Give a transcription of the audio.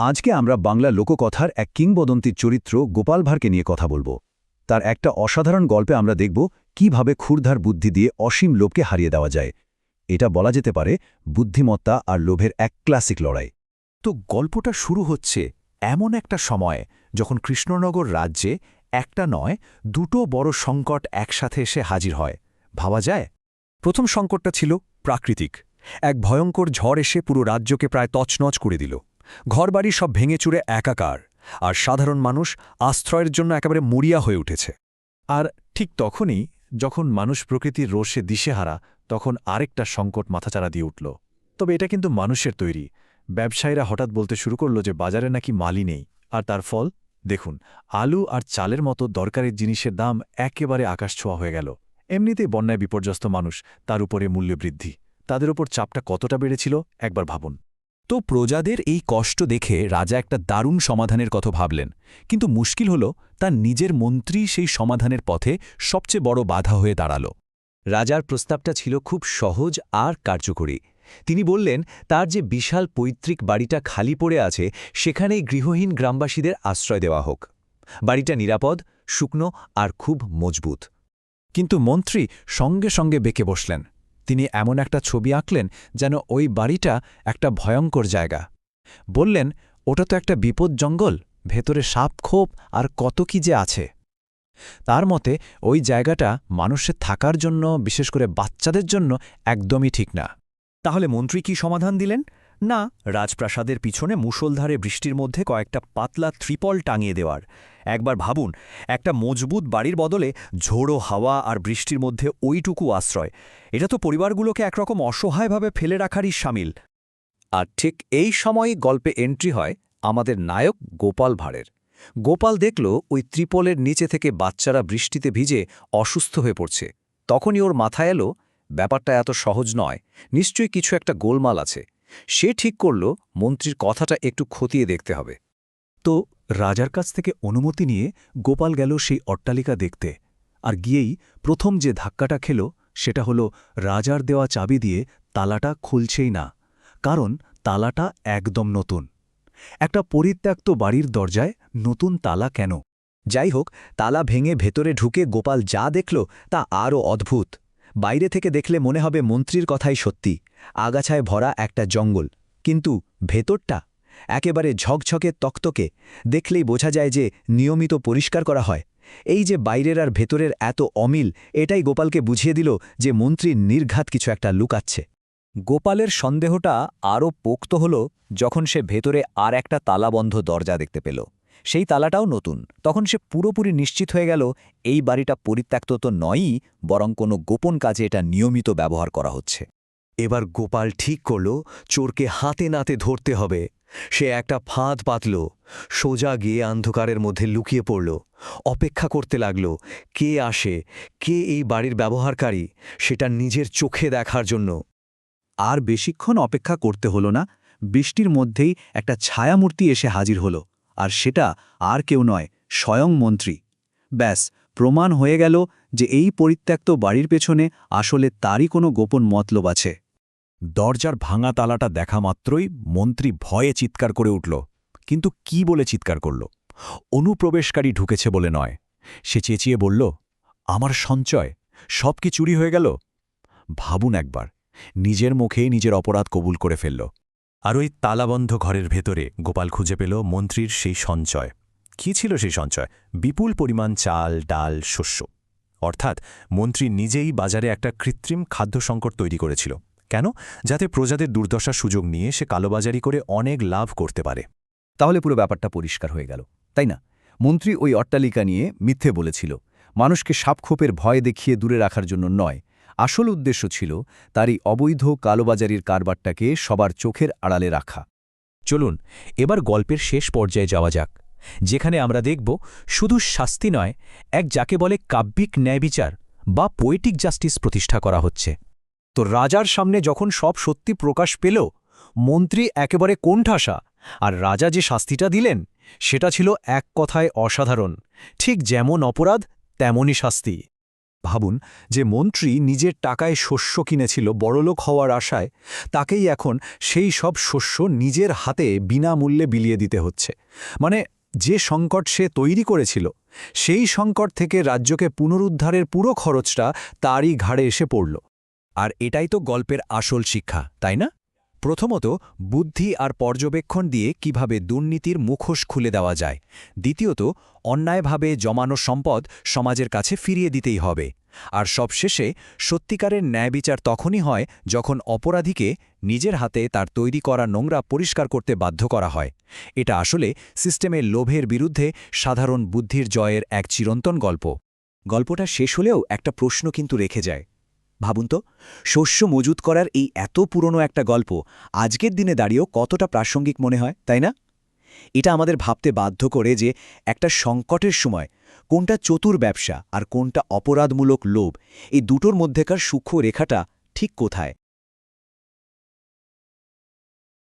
আজকে আমরা বাংলা লোককথার এক কিংবদন্তির চরিত্র গোপাল ভাঁড়কে নিয়ে কথা বলবো। তার একটা অসাধারণ গল্পে আমরা দেখব কিভাবে ক্ষুরধার বুদ্ধি দিয়ে অসীম লোভকে হারিয়ে দেওয়া যায়। এটা বলা যেতে পারে বুদ্ধিমত্তা আর লোভের এক ক্লাসিক লড়াই। তো গল্পটা শুরু হচ্ছে এমন একটা সময়ে যখন কৃষ্ণনগর রাজ্যে একটা নয় দুটো বড় সংকট একসাথে এসে হাজির হয়। ভাবা যায়, প্রথম সংকটটা ছিল প্রাকৃতিক। এক ভয়ঙ্কর ঝড় এসে পুরো রাজ্যকে প্রায় তছনছ করে দিল। ঘরবাড়ি সব ভেঙে চুরে একাকার, আর সাধারণ মানুষ আশ্রয়ের জন্য একেবারে মরিয়া হয়ে উঠেছে। আর ঠিক তখনই যখন মানুষ প্রকৃতির রোষে দিশেহারা, তখন আরেকটা সংকট মাথাচাড়া দিয়ে উঠল। তবে এটা কিন্তু মানুষের তৈরি। ব্যবসায়ীরা হঠাৎ বলতে শুরু করল যে বাজারে নাকি মালই নেই। আর তার ফল দেখুন, আলু আর চালের মতো দরকারি জিনিসের দাম একেবারে আকাশছোঁয়া হয়ে গেল। এমনিতেই বন্যায় বিপর্যস্ত মানুষ, তার উপরে মূল্যবৃদ্ধি, তাদের ওপর চাপটা কতটা বেড়েছিল একবার ভাবুন। তো প্রজাদের এই কষ্ট দেখে রাজা একটা দারুণ সমাধানের কথা ভাবলেন, কিন্তু মুশকিল হল তার নিজের মন্ত্রী সেই সমাধানের পথে সবচেয়ে বড় বাধা হয়ে দাঁড়াল। রাজার প্রস্তাবটা ছিল খুব সহজ আর কার্যকরী। তিনি বললেন তার যে বিশাল পৈতৃক বাড়িটা খালি পড়ে আছে সেখানেই গৃহহীন গ্রামবাসীদের আশ্রয় দেওয়া হোক। বাড়িটা নিরাপদ, শুকনো আর খুব মজবুত। কিন্তু মন্ত্রী সঙ্গে সঙ্গে বেঁকে বসলেন। তিনি এমন একটা ছবি আঁকলেন যেন ওই বাড়িটা একটা ভয়ঙ্কর জায়গা। বললেন, ওটা তো একটা বিপদ জঙ্গল, ভেতরে সাপ খোপ আর কত কি যে আছে। তার মতে ওই জায়গাটা মানুষের থাকার জন্য, বিশেষ করে বাচ্চাদের জন্য একদমই ঠিক না। তাহলে মন্ত্রী কি সমাধান দিলেন? না, রাজপ্রাসাদের পিছনে মুষলধারে বৃষ্টির মধ্যে কয়েকটা পাতলা ত্রিপল টাঙিয়ে দেওয়ার। একবার ভাবুন, একটা মজবুত বাড়ির বদলে ঝোড়ো হাওয়া আর বৃষ্টির মধ্যে ওইটুকু আশ্রয়। এটা তো পরিবারগুলোকে একরকম অসহায়ভাবে ফেলে রাখারই শামিল। আর ঠিক এই সময়ই গল্পে এন্ট্রি হয় আমাদের নায়ক গোপাল ভাঁড়ের। গোপাল দেখল ওই ত্রিপলের নিচে থেকে বাচ্চারা বৃষ্টিতে ভিজে অসুস্থ হয়ে পড়ছে। তখনই ওর মাথায় এলো, ব্যাপারটা এত সহজ নয়, নিশ্চয়ই কিছু একটা গোলমাল আছে। সে ঠিক করল মন্ত্রীর কথাটা একটু খতিয়ে দেখতে হবে। তো রাজার কাছ থেকে অনুমতি নিয়ে গোপাল গেল সেই অট্টালিকা দেখতে। আর গিয়েই প্রথম যে ধাক্কাটা খেল সেটা হলো রাজার দেওয়া চাবি দিয়ে তালাটা খুলছেই না, কারণ তালাটা একদম নতুন। একটা পরিত্যক্ত বাড়ির দরজায় নতুন তালা কেন? যাই হোক, তালা ভেঙে ভেতরে ঢুকে গোপাল যা দেখল তা আরও অদ্ভুত। বাইরে থেকে দেখলে মনে হবে মন্ত্রীর কথাই সত্যি, আগাছায় ভরা একটা জঙ্গল। কিন্তু ভেতরটা একেবারে ঝকঝকে তকতকে, দেখলেই বোঝা যায় যে নিয়মিত পরিষ্কার করা হয়। এই যে বাইরের আর ভেতরের এত অমিল, এটাই গোপালকে বুঝিয়ে দিল যে মন্ত্রীর নির্ঘাত কিছু একটা লুকাচ্ছে। গোপালের সন্দেহটা আরও পোক্ত হল যখন সে ভেতরে আর একটা তালাবন্ধ দরজা দেখতে পেল। সেই তালাটাও নতুন। তখন সে পুরোপুরি নিশ্চিত হয়ে গেল এই বাড়িটা পরিত্যক্ত তো নয়ই, বরং কোনো গোপন কাজে এটা নিয়মিত ব্যবহার করা হচ্ছে। এবার গোপাল ঠিক করল চোরকে হাতে নাতে ধরতে হবে। সে একটা ফাঁদ পাতল, সোজা গিয়ে অন্ধকারের মধ্যে লুকিয়ে পড়ল। অপেক্ষা করতে লাগল কে আসে, কে এই বাড়ির ব্যবহারকারী, সেটা নিজের চোখে দেখার জন্য। আর বেশিক্ষণ অপেক্ষা করতে হলো না। বৃষ্টির মধ্যেই একটা ছায়ামূর্তি এসে হাজির হলো, আর সেটা আর কেউ নয়, স্বয়ং মন্ত্রী। ব্যাস, প্রমাণ হয়ে গেল যে এই পরিত্যক্ত বাড়ির পেছনে আসলে তারই কোনো গোপন মতলব আছে। দরজার ভাঙা তালাটা দেখা মাত্রই মন্ত্রী ভয়ে চিৎকার করে উঠল। কিন্তু কি বলে চিৎকার করল? অনুপ্রবেশকারী ঢুকেছে বলে নয়। সে চেঁচিয়ে বলল, আমার সঞ্চয় সব কি চুরি হয়ে গেল? ভাবুন একবার, নিজের মুখে নিজের অপরাধ কবুল করে ফেলল। আর ওই তালাবন্ধ ঘরের ভেতরে গোপাল খুঁজে পেল মন্ত্রীর সেই সঞ্চয়। কি ছিল সেই সঞ্চয়? বিপুল পরিমাণ চাল, ডাল, শস্য। অর্থাৎ মন্ত্রী নিজেই বাজারে একটা কৃত্রিম খাদ্য সংকট তৈরি করেছিল। কেন? যাতে প্রজাদের দুর্দশার সুযোগ নিয়ে সে কালোবাজারি করে অনেক লাভ করতে পারে। তাহলে পুরো ব্যাপারটা পরিষ্কার হয়ে গেল, তাই না? মন্ত্রী ওই অট্টালিকা নিয়ে মিথ্যে বলেছিল, মানুষকে সাপখোপের ভয় দেখিয়ে দূরে রাখার জন্য নয়। আসল উদ্দেশ্য ছিল তার এই অবৈধ কালোবাজারির কারবারটাকে সবার চোখের আড়ালে রাখা। চলুন এবার গল্পের শেষ পর্যায়ে যাওয়া যাক, যেখানে আমরা দেখব শুধু শাস্তি নয়, এক যাকে বলে কাব্যিক ন্যায়বিচার বা পোয়েটিক জাস্টিস প্রতিষ্ঠা করা হচ্ছে। তো রাজার সামনে যখন সব সত্যি প্রকাশ পেল, মন্ত্রী একেবারে কোণঠাসা। আর রাজা যে শাস্তিটা দিলেন সেটা ছিল এক কথায় অসাধারণ। ঠিক যেমন অপরাধ তেমনই শাস্তি। ভাবুন যে মন্ত্রী নিজের টাকায় শস্য কিনেছিল বড়লোক হওয়ার আশায়, তাকেই এখন সেই সব শস্য নিজের হাতে বিনামূল্যে বিলিয়ে দিতে হচ্ছে। মানে যে সংকট সে তৈরি করেছিল, সেই সংকট থেকে রাজ্যকে পুনরুদ্ধারের পুরো খরচটা তারই ঘাড়ে এসে পড়ল। আর এটাই তো গল্পের আসল শিক্ষা, তাই না? প্রথমত, বুদ্ধি আর পর্যবেক্ষণ দিয়ে কিভাবে দুর্নীতির মুখোশ খুলে দেওয়া যায়। দ্বিতীয়ত, অন্যায়ভাবে জমানো সম্পদ সমাজের কাছে ফিরিয়ে দিতেই হবে। আর সবশেষে, সত্যিকারের ন্যায়বিচার তখনই হয় যখন অপরাধীকে নিজের হাতে তার তৈরি করা নোংরা পরিষ্কার করতে বাধ্য করা হয়। এটা আসলে সিস্টেমের লোভের বিরুদ্ধে সাধারণ বুদ্ধির জয়ের এক চিরন্তন গল্প। গল্পটা শেষ হলেও একটা প্রশ্ন কিন্তু রেখে যায়। ভাবুন তো, শস্য মজুত করার এই এত পুরনো একটা গল্প আজকের দিনে দাঁড়িয়েও কতটা প্রাসঙ্গিক মনে হয়, তাই না? এটা আমাদের ভাবতে বাধ্য করে যে একটা সংকটের সময় কোনটা চতুর ব্যবসা আর কোনটা অপরাধমূলক লোভ, এই দুটোর মধ্যেকার সূক্ষ্ম রেখাটা ঠিক কোথায়।